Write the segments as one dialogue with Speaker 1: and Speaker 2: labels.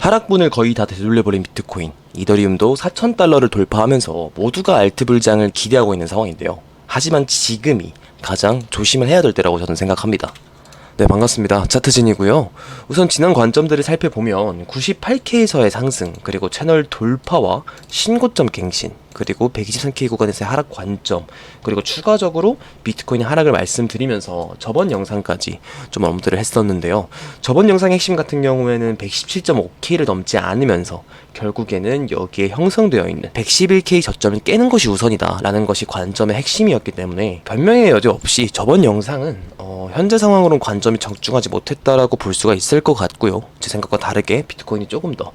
Speaker 1: 하락분을 거의 다 되돌려버린 비트코인, 이더리움도 4,000달러를 돌파하면서 모두가 알트 불장을 기대하고 있는 상황인데요. 하지만 지금이 가장 조심을 해야 될 때라고 저는 생각합니다. 네, 반갑습니다. 차트진이고요. 우선 지난 관점들을 살펴보면 98K에서의 상승, 그리고 채널 돌파와 신고점 갱신, 그리고 123K 구간에서의 하락 관점, 그리고 추가적으로 비트코인 하락을 말씀드리면서 저번 영상까지 좀 업로드를 했었는데요. 저번 영상의 핵심 같은 경우에는 117.5K를 넘지 않으면서 결국에는 여기에 형성되어 있는 111K 저점을 깨는 것이 우선이다 라는 것이 관점의 핵심이었기 때문에 변명의 여지 없이 저번 영상은 현재 상황으로는 관점이 적중하지 못했다라고 볼 수가 있을 것 같고요. 제 생각과 다르게 비트코인이 조금 더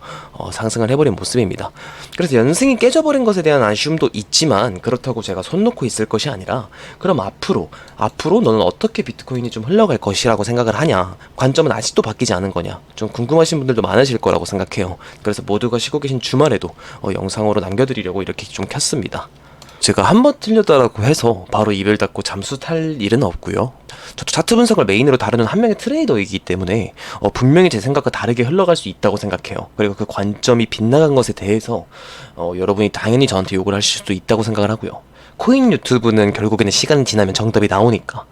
Speaker 1: 상승을 해버린 모습입니다. 그래서 연승이 깨져버린 것에 대한 아쉬움도 있지만 그렇다고 제가 손 놓고 있을 것이 아니라 그럼 앞으로 너는 어떻게 비트코인이 좀 흘러갈 것이라고 생각을 하냐, 관점은 아직도 바뀌지 않은 거냐, 좀 궁금하신 분들도 많으실 거라고 생각해요. 그래서 모두가 쉬고 계신 주말에도 영상으로 남겨드리려고 이렇게 좀 켰습니다. 제가 한 번 틀렸다라고 해서 바로 입을 닫고 잠수 탈 일은 없고요. 저도 차트 분석을 메인으로 다루는 한 명의 트레이더이기 때문에 분명히 제 생각과 다르게 흘러갈 수 있다고 생각해요. 그리고 그 관점이 빗나간 것에 대해서 여러분이 당연히 저한테 욕을 하실 수도 있다고 생각을 하고요. 코인 유튜브는 결국에는 시간이 지나면 정답이 나오니까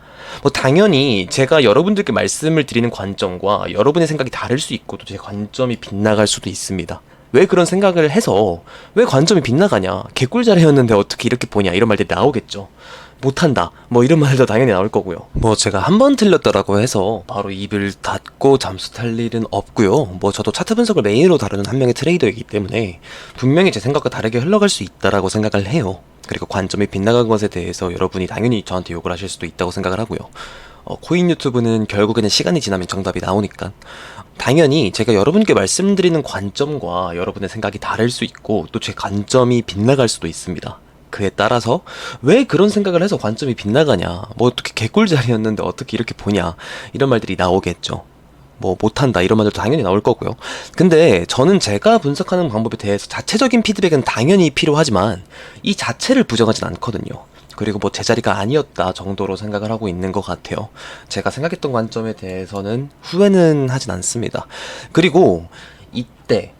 Speaker 1: 당연히 제가 여러분들께 말씀을 드리는 관점과 여러분의 생각이 다를 수 있고 또 제 관점이 빗나갈 수도 있습니다. 왜 그런 생각을 해서 왜 관점이 빗나가냐, 개꿀자리였는데 어떻게 이렇게 보냐, 이런 말들이 나오겠죠. 못한다 이런 말도 당연히 나올 거고요. 제가 한 번 틀렸다라고 해서 바로 입을 닫고 잠수 탈 일은 없고요. 저도 차트 분석을 메인으로 다루는 한 명의 트레이더이기 때문에 분명히 제 생각과 다르게 흘러갈 수 있다라고 생각을 해요. 그리고 관점이 빗나간 것에 대해서 여러분이 당연히 저한테 욕을 하실 수도 있다고 생각을 하고요. 코인 유튜브는 결국에는 시간이 지나면 정답이 나오니까 당연히 제가 여러분께 말씀드리는 관점과 여러분의 생각이 다를 수 있고 또 제 관점이 빗나갈 수도 있습니다. 그에 따라서 왜 그런 생각을 해서 관점이 빗나가냐, 어떻게 개꿀자리였는데 어떻게 이렇게 보냐, 이런 말들이 나오겠죠. 못한다 이런 말들도 당연히 나올 거고요. 근데 저는 제가 분석하는 방법에 대해서 자체적인 피드백은 당연히 필요하지만 이 자체를 부정하진 않거든요. 그리고 제자리가 아니었다 정도로 생각을 하고 있는 것 같아요. 제가 생각했던 관점에 대해서는 후회는 하진 않습니다. 그리고 이때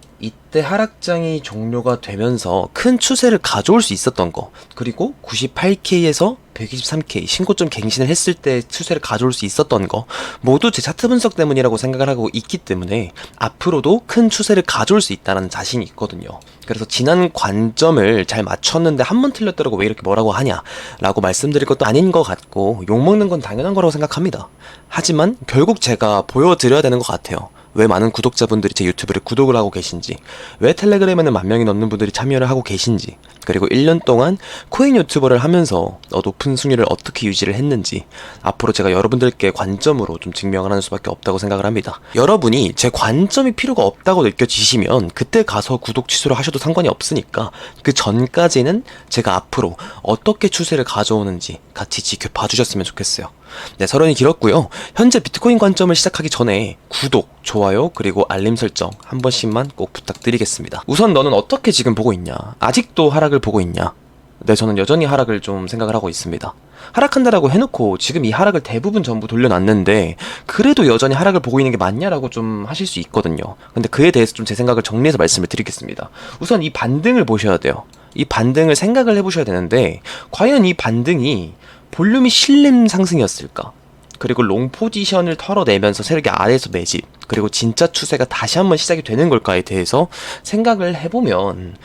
Speaker 1: 하락장이 종료가 되면서 큰 추세를 가져올 수 있었던 거, 그리고 98K에서 123K 신고점 갱신을 했을 때 추세를 가져올 수 있었던 거 모두 제 차트 분석 때문이라고 생각을 하고 있기 때문에 앞으로도 큰 추세를 가져올 수 있다는 자신이 있거든요. 그래서 지난 관점을 잘 맞췄는데 한 번 틀렸더라고 왜 이렇게 뭐라고 하냐 라고 말씀드릴 것도 아닌 것 같고 욕먹는 건 당연한 거라고 생각합니다. 하지만 결국 제가 보여드려야 되는 것 같아요. 왜 많은 구독자분들이 제 유튜브를 구독을 하고 계신지, 왜 텔레그램에는 10,000명이 넘는 분들이 참여를 하고 계신지, 그리고 1년 동안 코인 유튜버를 하면서 높은 승률을 어떻게 유지를 했는지 앞으로 제가 여러분들께 관점으로 좀 증명을 하는 수밖에 없다고 생각을 합니다. 여러분이 제 관점이 필요가 없다고 느껴지시면 그때 가서 구독 취소를 하셔도 상관이 없으니까 그 전까지는 제가 앞으로 어떻게 추세를 가져오는지 같이 지켜봐 주셨으면 좋겠어요. 네, 서론이 길었고요. 현재 비트코인 관점을 시작하기 전에 구독, 좋아요, 그리고 알림 설정 한 번씩만 꼭 부탁드리겠습니다. 우선 너는 어떻게 지금 보고 있냐? 아직도 하락을 보고 있냐? 네, 저는 여전히 하락을 좀 생각을 하고 있습니다. 하락한다라고 해놓고 지금 이 하락을 대부분 전부 돌려놨는데 그래도 여전히 하락을 보고 있는 게 맞냐라고 좀 하실 수 있거든요. 근데 그에 대해서 좀 제 생각을 정리해서 말씀을 드리겠습니다. 우선 이 반등을 보셔야 돼요. 이 반등을 생각을 해보셔야 되는데 과연 이 반등이 볼륨이 실림 상승이었을까? 그리고 롱 포지션을 털어내면서 세력이 아래에서 매집, 그리고 진짜 추세가 다시 한번 시작이 되는 걸까에 대해서 생각을 해보면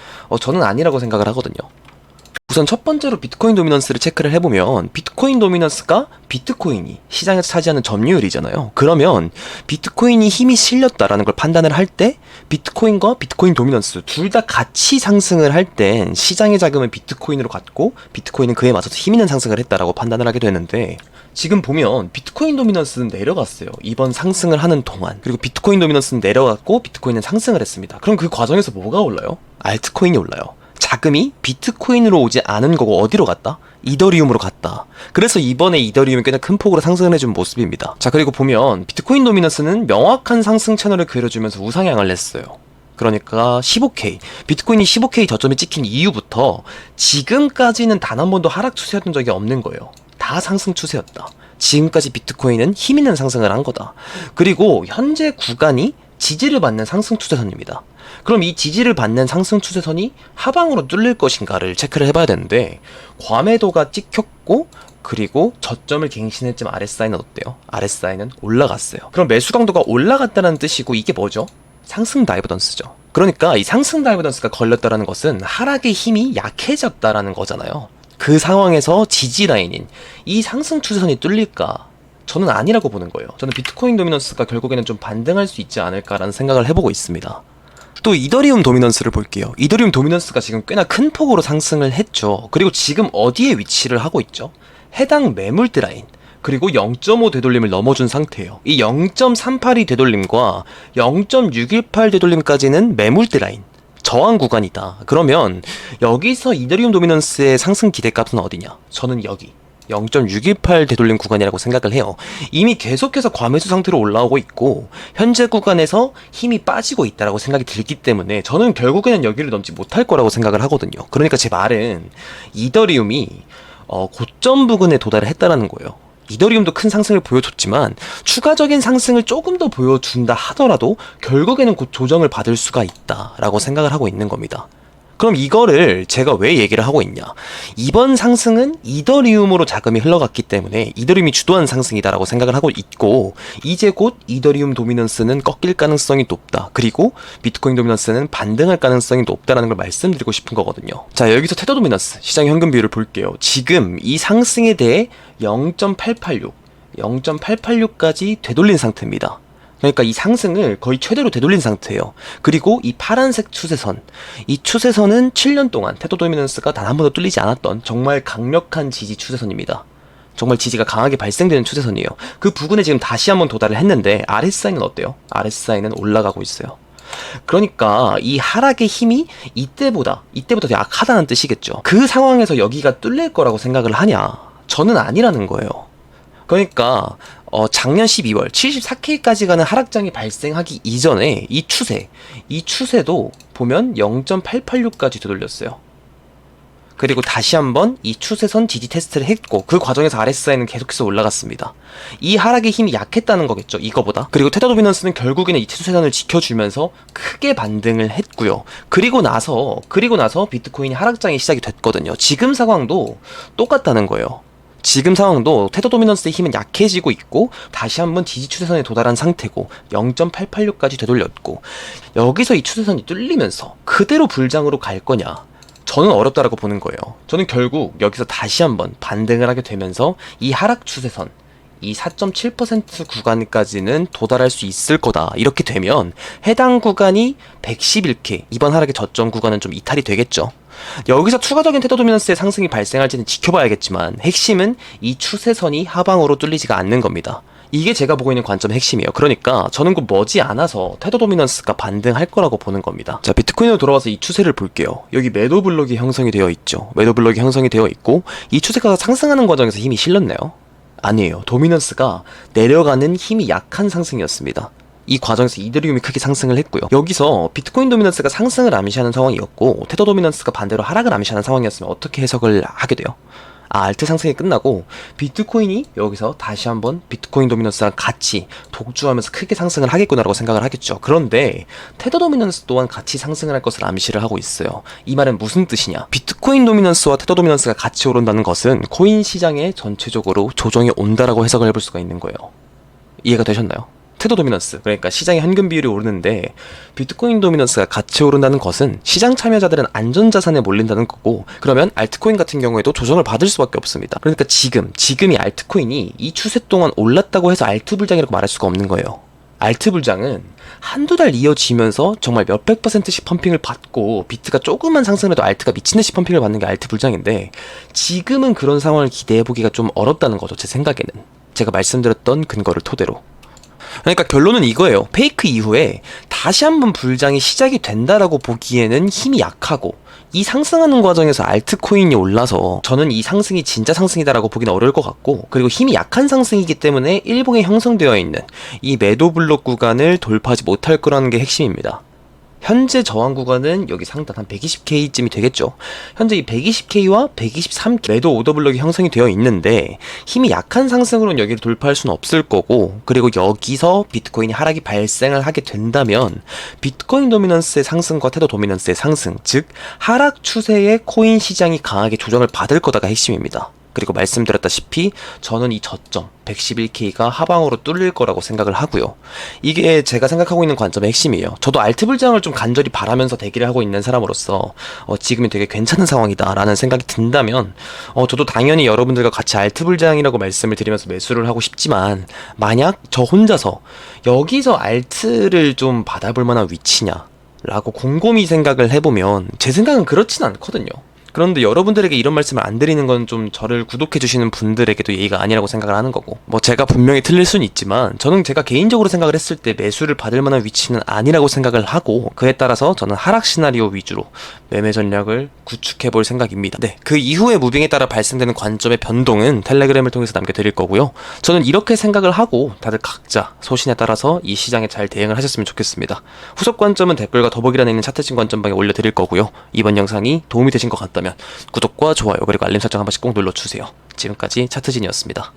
Speaker 1: 저는 아니라고 생각을 하거든요. 우선 첫 번째로 비트코인 도미넌스를 체크를 해보면 비트코인 도미넌스가 비트코인이 시장에서 차지하는 점유율이잖아요. 그러면 비트코인이 힘이 실렸다라는 걸 판단을 할 때 비트코인과 비트코인 도미넌스 둘 다 같이 상승을 할 땐 시장의 자금은 비트코인으로 갔고 비트코인은 그에 맞춰서 힘 있는 상승을 했다라고 판단을 하게 되는데 지금 보면 비트코인 도미넌스는 내려갔어요. 이번 상승을 하는 동안. 그리고 비트코인 도미넌스는 내려갔고 비트코인은 상승을 했습니다. 그럼 그 과정에서 뭐가 올라요? 알트코인이 올라요. 자금이 비트코인으로 오지 않은 거고 어디로 갔다? 이더리움으로 갔다. 그래서 이번에 이더리움이 꽤나 큰 폭으로 상승을 해준 모습입니다. 자, 그리고 보면 비트코인 도미넌스는 명확한 상승 채널을 그려주면서 우상향을 했어요. 그러니까 15K, 비트코인이 15K 저점이 찍힌 이후부터 지금까지는 단 한 번도 하락 추세였던 적이 없는 거예요. 다 상승 추세였다. 지금까지 비트코인은 힘있는 상승을 한 거다. 그리고 현재 구간이 지지를 받는 상승 추세선입니다. 그럼 이 지지를 받는 상승 추세선이 하방으로 뚫릴 것인가를 체크를 해봐야 되는데, 과매도가 찍혔고 그리고 저점을 갱신했지만 RSI는 어때요? RSI는 올라갔어요. 그럼 매수 강도가 올라갔다는 뜻이고, 이게 뭐죠? 상승 다이버던스죠. 그러니까 이 상승 다이버던스가 걸렸다는 것은 하락의 힘이 약해졌다라는 거잖아요. 그 상황에서 지지 라인인 이 상승 추세선이 뚫릴까? 저는 아니라고 보는 거예요. 저는 비트코인 도미넌스가 결국에는 좀 반등할 수 있지 않을까라는 생각을 해보고 있습니다. 또 이더리움 도미넌스를 볼게요. 이더리움 도미넌스가 지금 꽤나 큰 폭으로 상승을 했죠. 그리고 지금 어디에 위치를 하고 있죠? 해당 매물대 라인, 그리고 0.5 되돌림을 넘어준 상태예요. 이 0.382 되돌림과 0.618 되돌림까지는 매물대 라인, 저항 구간이다. 그러면 여기서 이더리움 도미넌스의 상승 기대값은 어디냐? 저는 여기 0.618 되돌림 구간이라고 생각을 해요. 이미 계속해서 과매수 상태로 올라오고 있고 현재 구간에서 힘이 빠지고 있다라고 생각이 들기 때문에 저는 결국에는 여기를 넘지 못할 거라고 생각을 하거든요. 그러니까 제 말은 이더리움이 고점 부근에 도달을 했다라는 거예요. 이더리움도 큰 상승을 보여줬지만 추가적인 상승을 조금 더 보여준다 하더라도 결국에는 곧 조정을 받을 수가 있다라고 생각을 하고 있는 겁니다. 그럼 이거를 제가 왜 얘기를 하고 있냐? 이번 상승은 이더리움으로 자금이 흘러갔기 때문에 이더리움이 주도한 상승이다라고 생각을 하고 있고, 이제 곧 이더리움 도미넌스는 꺾일 가능성이 높다. 그리고 비트코인 도미넌스는 반등할 가능성이 높다라는 걸 말씀드리고 싶은 거거든요. 자, 여기서 테더 도미넌스, 시장 현금 비율을 볼게요. 지금 이 상승에 대해 0.886, 0.886까지 되돌린 상태입니다. 그러니까 이 상승을 거의 최대로 되돌린 상태예요. 그리고 이 파란색 추세선, 이 추세선은 7년 동안 테더 도미넌스가 단 한 번도 뚫리지 않았던 정말 강력한 지지 추세선입니다. 정말 지지가 강하게 발생되는 추세선이에요. 그 부근에 지금 다시 한번 도달을 했는데 RSI는 어때요? RSI는 올라가고 있어요. 그러니까 이 하락의 힘이 이때보다 더 약하다는 뜻이겠죠. 그 상황에서 여기가 뚫릴 거라고 생각을 하냐? 저는 아니라는 거예요. 그러니까 작년 12월 74K까지 가는 하락장이 발생하기 이전에 이 추세도 보면 0.886까지 되돌렸어요. 그리고 다시 한번 이 추세선 지지 테스트를 했고, 그 과정에서 RSI는 계속해서 올라갔습니다. 이 하락의 힘이 약했다는 거겠죠, 이거보다. 그리고 테더 도미넌스는 결국에는 이 추세선을 지켜주면서 크게 반등을 했고요. 그리고 나서 비트코인이 하락장이 시작이 됐거든요. 지금 상황도 똑같다는 거예요. 지금 상황도 테더 도미넌스의 힘은 약해지고 있고 다시 한번 지지 추세선에 도달한 상태고 0.886까지 되돌렸고, 여기서 이 추세선이 뚫리면서 그대로 불장으로 갈 거냐? 저는 어렵다라고 보는 거예요. 저는 결국 여기서 다시 한번 반등을 하게 되면서 이 하락 추세선, 이 4.7% 구간까지는 도달할 수 있을 거다. 이렇게 되면 해당 구간이 111K, 이번 하락의 저점 구간은 좀 이탈이 되겠죠. 여기서 추가적인 테더 도미넌스의 상승이 발생할지는 지켜봐야겠지만 핵심은 이 추세선이 하방으로 뚫리지가 않는 겁니다. 이게 제가 보고 있는 관점의 핵심이에요. 그러니까 저는 곧 머지않아서 테더 도미넌스가 반등할 거라고 보는 겁니다. 자, 비트코인으로 돌아와서 이 추세를 볼게요. 여기 매도 블록이 형성이 되어 있죠. 매도 블록이 형성이 되어 있고, 이 추세가 상승하는 과정에서 힘이 실렸나요? 아니에요. 도미넌스가 내려가는 힘이 약한 상승이었습니다. 이 과정에서 이더리움이 크게 상승을 했고요. 여기서 비트코인 도미넌스가 상승을 암시하는 상황이었고 테더 도미넌스가 반대로 하락을 암시하는 상황이었으면 어떻게 해석을 하게 돼요? 알트 상승이 끝나고 비트코인이 여기서 다시 한번 비트코인 도미넌스랑 같이 독주하면서 크게 상승을 하겠구나라고 생각을 하겠죠. 그런데 테더 도미넌스 또한 같이 상승을 할 것을 암시를 하고 있어요. 이 말은 무슨 뜻이냐? 비트코인 도미넌스와 테더 도미넌스가 같이 오른다는 것은 코인 시장에 전체적으로 조정이 온다라고 해석을 해볼 수가 있는 거예요. 이해가 되셨나요? 테더 도미넌스, 그러니까 시장의 현금 비율이 오르는데 비트코인 도미넌스가 같이 오른다는 것은 시장 참여자들은 안전자산에 몰린다는 거고, 그러면 알트코인 같은 경우에도 조정을 받을 수밖에 없습니다. 그러니까 지금이 알트코인이 이 추세 동안 올랐다고 해서 알트 불장이라고 말할 수가 없는 거예요. 알트 불장은 한두 달 이어지면서 정말 몇백 %씩 펌핑을 받고 비트가 조금만 상승해도 알트가 미친듯이 펌핑을 받는 게 알트 불장인데, 지금은 그런 상황을 기대해보기가 좀 어렵다는 거죠. 제 생각에는. 제가 말씀드렸던 근거를 토대로. 그러니까 결론은 이거예요. 페이크 이후에 다시 한번 불장이 시작이 된다라고 보기에는 힘이 약하고, 이 상승하는 과정에서 알트코인이 올라서 저는 이 상승이 진짜 상승이다라고 보기는 어려울 것 같고, 그리고 힘이 약한 상승이기 때문에 일봉에 형성되어 있는 이 매도 블록 구간을 돌파하지 못할 거라는 게 핵심입니다. 현재 저항 구간은 여기 상단 한 120K쯤이 되겠죠. 현재 이 120K와 123K 매도 오더블록이 형성이 되어 있는데 힘이 약한 상승으로는 여기를 돌파할 수는 없을 거고, 그리고 여기서 비트코인이 하락이 발생을 하게 된다면 비트코인 도미넌스의 상승과 테더 도미넌스의 상승, 즉 하락 추세의 코인 시장이 강하게 조정을 받을 거다가 핵심입니다. 그리고 말씀드렸다시피 저는 이 저점 111K가 하방으로 뚫릴 거라고 생각을 하고요. 이게 제가 생각하고 있는 관점의 핵심이에요. 저도 알트 불장을 좀 간절히 바라면서 대기를 하고 있는 사람으로서 지금이 되게 괜찮은 상황이다 라는 생각이 든다면 저도 당연히 여러분들과 같이 알트 불장이라고 말씀을 드리면서 매수를 하고 싶지만, 만약 저 혼자서 여기서 알트를 좀 받아볼 만한 위치냐 라고 곰곰이 생각을 해보면 제 생각은 그렇진 않거든요. 그런데 여러분들에게 이런 말씀을 안 드리는 건 좀 저를 구독해주시는 분들에게도 예의가 아니라고 생각을 하는 거고, 뭐 제가 분명히 틀릴 수는 있지만 저는 제가 개인적으로 생각을 했을 때 매수를 받을 만한 위치는 아니라고 생각을 하고, 그에 따라서 저는 하락 시나리오 위주로 매매 전략을 구축해 볼 생각입니다. 네, 그 이후의 무빙에 따라 발생되는 관점의 변동은 텔레그램을 통해서 남겨드릴 거고요. 저는 이렇게 생각을 하고 다들 각자 소신에 따라서 이 시장에 잘 대응을 하셨으면 좋겠습니다. 후속 관점은 댓글과 더보기란에 있는 차트진 관점방에 올려드릴 거고요. 이번 영상이 도움이 되신 것 같다면 구독과 좋아요 그리고 알림 설정 한 번씩 꼭 눌러주세요. 지금까지 차트진이었습니다.